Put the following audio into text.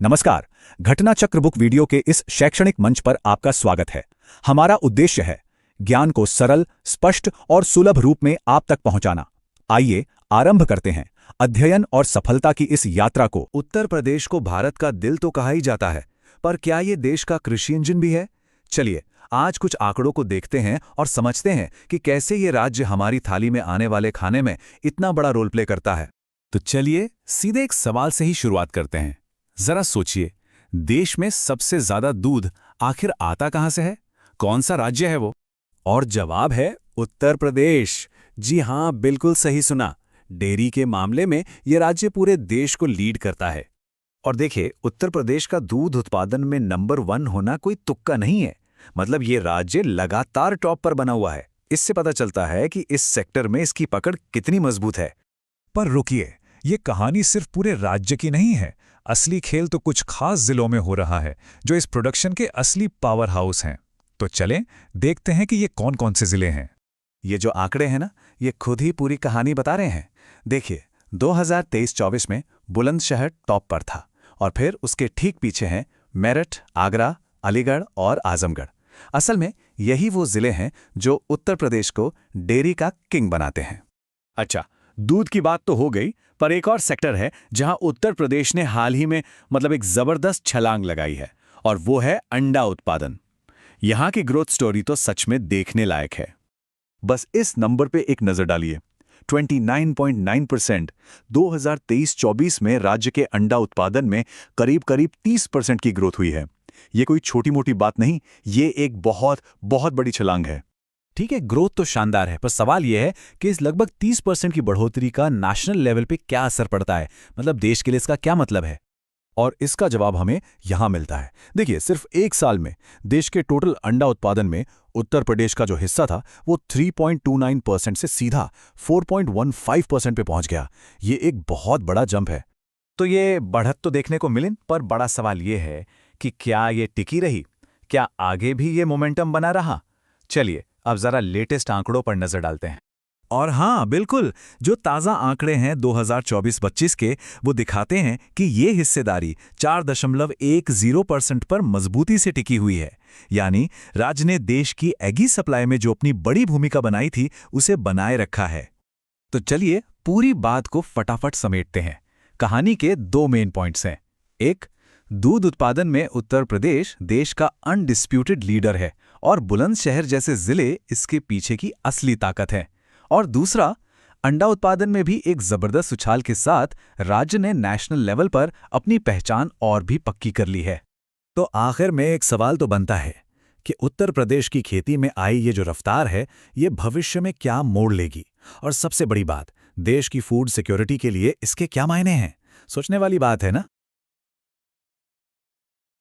नमस्कार। घटना चक्र बुक वीडियो के इस शैक्षणिक मंच पर आपका स्वागत है। हमारा उद्देश्य है ज्ञान को सरल, स्पष्ट और सुलभ रूप में आप तक पहुंचाना। आइए आरंभ करते हैं अध्ययन और सफलता की इस यात्रा को। उत्तर प्रदेश को भारत का दिल तो कहा ही जाता है, पर क्या ये देश का कृषि इंजन भी है? चलिए आज कुछ आंकड़ों को देखते हैं और समझते हैं कि कैसे ये राज्य हमारी थाली में आने वाले खाने में इतना बड़ा रोल प्ले करता है। तो चलिए सीधे एक सवाल से ही शुरुआत करते हैं। जरा सोचिए, देश में सबसे ज्यादा दूध आखिर आता कहां से है? कौन सा राज्य है वो? और जवाब है उत्तर प्रदेश। जी हां, बिल्कुल सही सुना। डेयरी के मामले में यह राज्य पूरे देश को लीड करता है। और देखिए, उत्तर प्रदेश का दूध उत्पादन में नंबर 1 होना कोई तुक्का नहीं है। मतलब ये राज्य लगातार टॉप पर बना हुआ है। इससे पता चलता है कि इस सेक्टर में इसकी पकड़ कितनी मजबूत है। पर रुकिए, ये कहानी सिर्फ पूरे राज्य की नहीं है। असली खेल तो कुछ खास जिलों में हो रहा है, जो इस प्रोडक्शन के असली पावर हाउस हैं। तो चलें देखते हैं कि ये कौन कौन से जिले हैं। ये जो आंकड़े हैं ना, ये खुद ही पूरी कहानी बता रहे हैं। देखिए, 2023-24 में बुलंदशहर टॉप पर था और फिर उसके ठीक पीछे हैं मेरठ, आगरा, अलीगढ़ और आजमगढ़। असल में यही वो जिले हैं जो उत्तर प्रदेश को डेयरी का किंग बनाते हैं। अच्छा, दूध की बात तो हो गई, पर एक और सेक्टर है जहां उत्तर प्रदेश ने हाल ही में एक जबरदस्त छलांग लगाई है, और वो है अंडा उत्पादन। यहां की ग्रोथ स्टोरी तो सच में देखने लायक है। बस इस नंबर पे एक नजर डालिए, 29.9%। 2023-24 में राज्य के अंडा उत्पादन में करीब 30% की ग्रोथ हुई है। ये कोई छोटी मोटी बात नहीं, ये एक बहुत बहुत बड़ी छलांग है। ठीक है, ग्रोथ तो शानदार है, पर सवाल यह है कि इस लगभग 30% की बढ़ोतरी का नेशनल लेवल पे क्या असर पड़ता है? मतलब देश के लिए इसका क्या मतलब है? और इसका जवाब हमें यहां मिलता है। देखिए, सिर्फ एक साल में देश के टोटल अंडा उत्पादन में उत्तर प्रदेश का जो हिस्सा था वो 3.29% से सीधा 4.15% पे पहुंच गया। ये एक बहुत बड़ा जंप है। तो ये बढ़त तो देखने को मिली, पर बड़ा सवाल ये है कि क्या ये टिकी रही? क्या आगे भी ये मोमेंटम बना रहा? चलिए अब जरा लेटेस्ट आंकड़ों पर नजर डालते हैं। और हाँ, बिल्कुल, जो ताज़ा आंकड़े हैं 2024-25 के, वो दिखाते हैं कि ये हिस्सेदारी 4.10% पर मजबूती से टिकी हुई है। यानी राज्य ने देश की एगी सप्लाई में जो अपनी बड़ी भूमिका बनाई थी, उसे बनाए रखा है। तो चलिए पूरी बात को फटाफट समेटते हैं। कहानी के 2 मेन पॉइंट्स हैं। एक, दूध उत्पादन में उत्तर प्रदेश देश का अनडिस्प्यूटेड लीडर है और बुलंदशहर जैसे जिले इसके पीछे की असली ताकत है। और दूसरा, अंडा उत्पादन में भी एक जबरदस्त उछाल के साथ राज्य ने नेशनल लेवल पर अपनी पहचान और भी पक्की कर ली है। तो आखिर में एक सवाल तो बनता है कि उत्तर प्रदेश की खेती में आई ये जो रफ्तार है, ये भविष्य में क्या मोड़ लेगी? और सबसे बड़ी बात, देश की फूड सिक्योरिटी के लिए इसके क्या मायने हैं? सोचने वाली बात है ना।